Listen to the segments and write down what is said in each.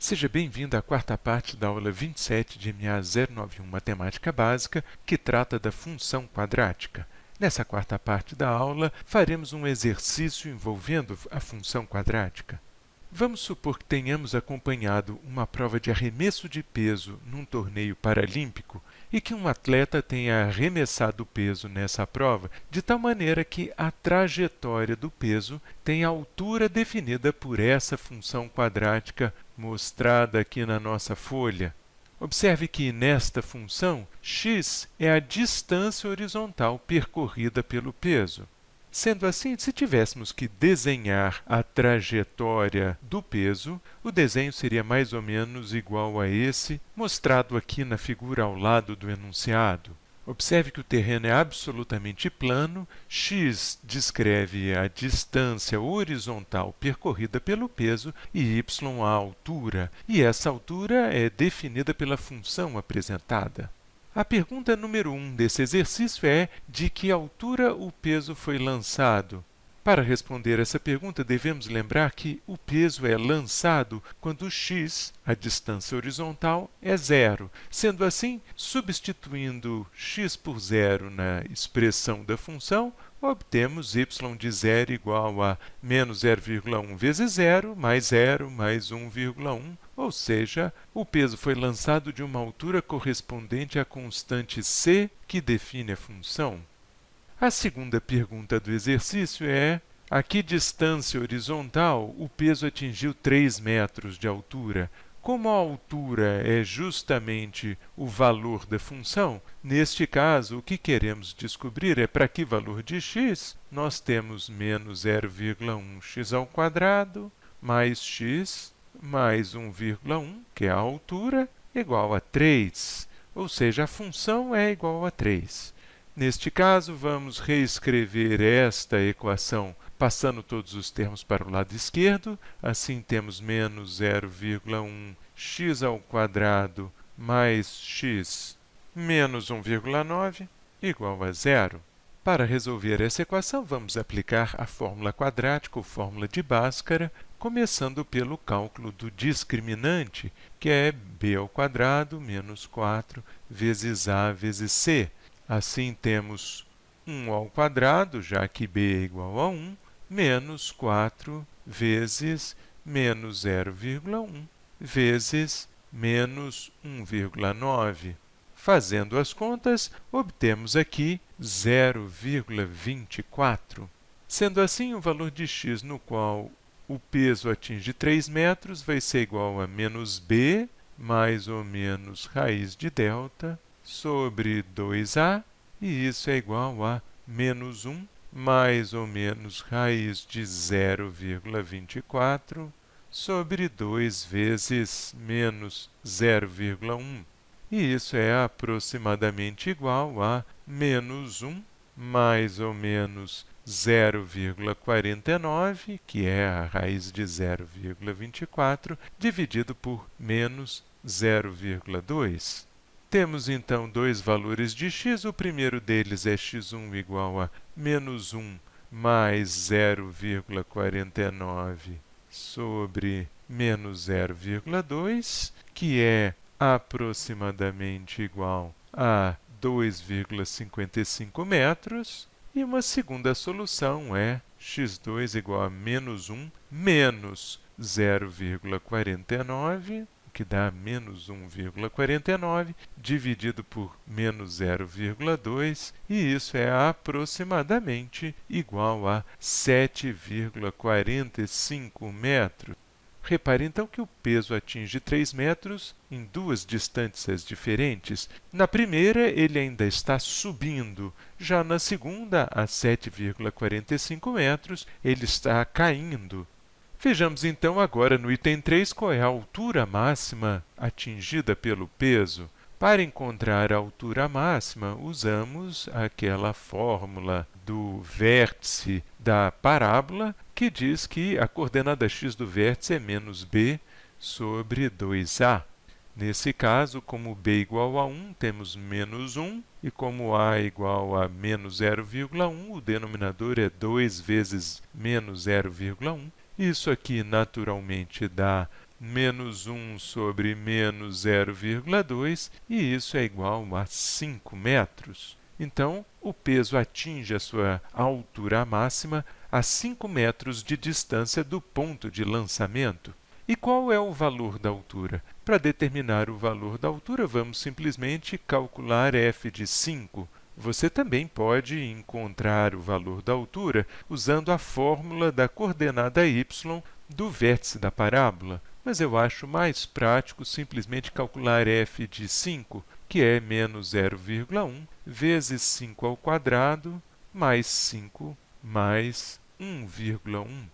Seja bem-vindo à quarta parte da aula 27 de MA 091 Matemática Básica, que trata da função quadrática. Nessa quarta parte da aula, faremos um exercício envolvendo a função quadrática. Vamos supor que tenhamos acompanhado uma prova de arremesso de peso num torneio paralímpico e que um atleta tenha arremessado o peso nessa prova de tal maneira que a trajetória do peso tem a altura definida por essa função quadrática mostrada aqui na nossa folha. Observe que nesta função, x é a distância horizontal percorrida pelo peso. Sendo assim, se tivéssemos que desenhar a trajetória do peso, o desenho seria mais ou menos igual a esse, mostrado aqui na figura ao lado do enunciado. Observe que o terreno é absolutamente plano, x descreve a distância horizontal percorrida pelo peso e y a altura, e essa altura é definida pela função apresentada. A pergunta número 1 desse exercício é: de que altura o peso foi lançado? Para responder essa pergunta, devemos lembrar que o peso é lançado quando x, a distância horizontal, é zero. Sendo assim, substituindo x por zero na expressão da função, obtemos y de zero igual a menos 0,1 vezes zero mais 1,1, ou seja, o peso foi lançado de uma altura correspondente à constante c, que define a função. A segunda pergunta do exercício é: a que distância horizontal o peso atingiu 3 metros de altura? Como a altura é justamente o valor da função, neste caso, o que queremos descobrir é para que valor de x nós temos menos 0,1x² mais x mais 1,1, que é a altura, igual a 3, ou seja, a função é igual a 3. Neste caso, vamos reescrever esta equação passando todos os termos para o lado esquerdo. Assim, temos menos 0,1x² mais x menos 1,9 igual a zero. Para resolver essa equação, vamos aplicar a fórmula quadrática ou fórmula de Bhaskara, começando pelo cálculo do discriminante, que é b² menos 4 vezes a vezes c. Assim, temos 1², já que b é igual a 1, menos 4 vezes menos 0,1 vezes menos 1,9. Fazendo as contas, obtemos aqui 0,24. Sendo assim, o valor de x no qual o peso atinge 3 metros vai ser igual a menos b mais ou menos raiz de delta sobre 2a, e isso é igual a menos 1 mais ou menos raiz de 0,24 sobre 2 vezes menos 0,1. E isso é aproximadamente igual a menos 1 mais ou menos 0,49, que é a raiz de 0,24, dividido por menos 0,2. Temos, então, dois valores de x. O primeiro deles é x1 igual a menos 1 mais 0,49 sobre menos 0,2, que é aproximadamente igual a 2,55 metros. E uma segunda solução é x2 igual a menos 1 menos 0,49, que dá menos 1,49, dividido por menos 0,2, e isso é aproximadamente igual a 7,45 metros. Repare, então, que o peso atinge 3 metros em duas distâncias diferentes. Na primeira, ele ainda está subindo. Já na segunda, a 7,45 metros, ele está caindo. Vejamos, então, agora no item 3, qual é a altura máxima atingida pelo peso. Para encontrar a altura máxima, usamos aquela fórmula do vértice da parábola, que diz que a coordenada x do vértice é menos b sobre 2a. Nesse caso, como b igual a 1, temos menos 1, e como a igual a menos 0,1, o denominador é 2 vezes menos 0,1. Isso aqui, naturalmente, dá menos 1 sobre menos 0,2, e isso é igual a 5 metros. Então, o peso atinge a sua altura máxima a 5 metros de distância do ponto de lançamento. E qual é o valor da altura? Para determinar o valor da altura, vamos simplesmente calcular f de 5. Você também pode encontrar o valor da altura usando a fórmula da coordenada y do vértice da parábola, mas eu acho mais prático simplesmente calcular f de 5, que é menos 0,1 vezes 5 ao quadrado mais 5 mais 1,1.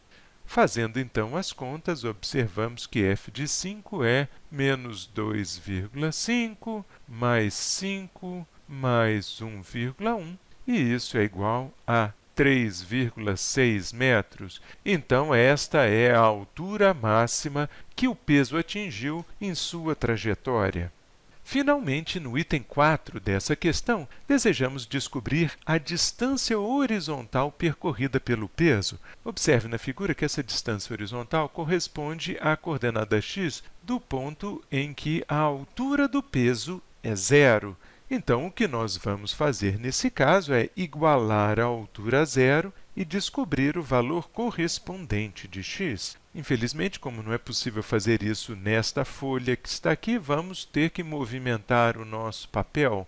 Fazendo então as contas, observamos que f de 5 é menos 2,5 mais 5 mais 1,1, e isso é igual a 3,6 metros. Então, esta é a altura máxima que o peso atingiu em sua trajetória. Finalmente, no item 4 dessa questão, desejamos descobrir a distância horizontal percorrida pelo peso. Observe na figura que essa distância horizontal corresponde à coordenada x do ponto em que a altura do peso é zero. Então, o que nós vamos fazer nesse caso é igualar a altura a zero e descobrir o valor correspondente de x. Infelizmente, como não é possível fazer isso nesta folha que está aqui, vamos ter que movimentar o nosso papel.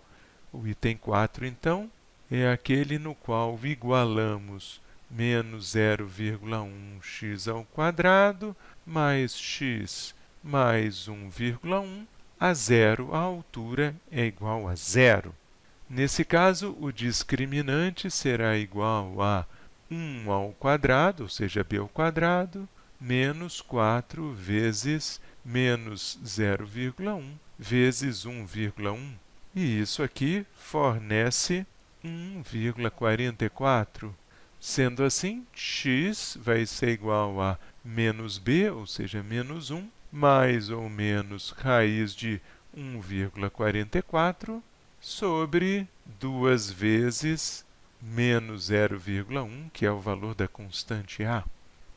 O item 4, então, é aquele no qual igualamos menos 0,1x ao quadrado mais x mais 1,1 a zero, a altura é igual a zero. Nesse caso, o discriminante será igual a 1 ao quadrado, ou seja, b ao quadrado, menos 4 vezes menos 0,1 vezes 1,1. E isso aqui fornece 1,44. Sendo assim, x vai ser igual a menos b, ou seja, menos 1, mais ou menos raiz de 1,44 sobre 2 vezes menos 0,1, que é o valor da constante a.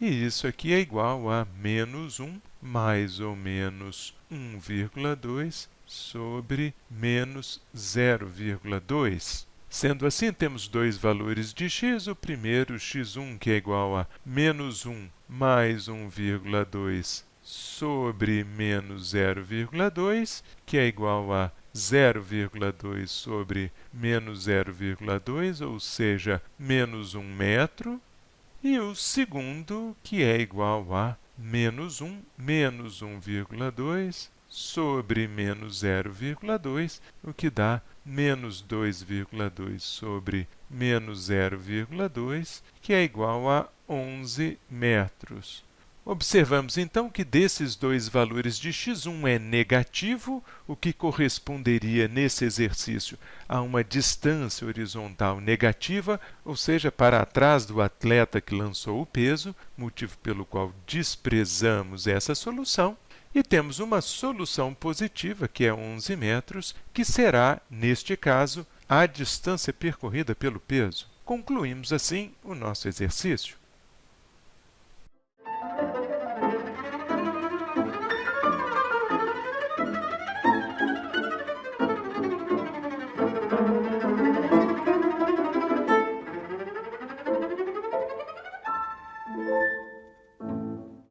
E isso aqui é igual a menos 1 mais ou menos 1,2 sobre menos 0,2. Sendo assim, temos dois valores de x. O primeiro, x1, que é igual a menos 1 mais 1,2 sobre menos 0,2, que é igual a 0,2 sobre menos 0,2, ou seja, menos 1 metro. E o segundo, que é igual a menos 1 menos 1,2 sobre menos 0,2, o que dá menos 2,2 sobre menos 0,2, que é igual a 11 metros. Observamos então que desses dois valores de x1 é negativo, o que corresponderia nesse exercício a uma distância horizontal negativa, ou seja, para trás do atleta que lançou o peso, motivo pelo qual desprezamos essa solução. E temos uma solução positiva, que é 11 metros, que será, neste caso, a distância percorrida pelo peso. Concluímos assim o nosso exercício.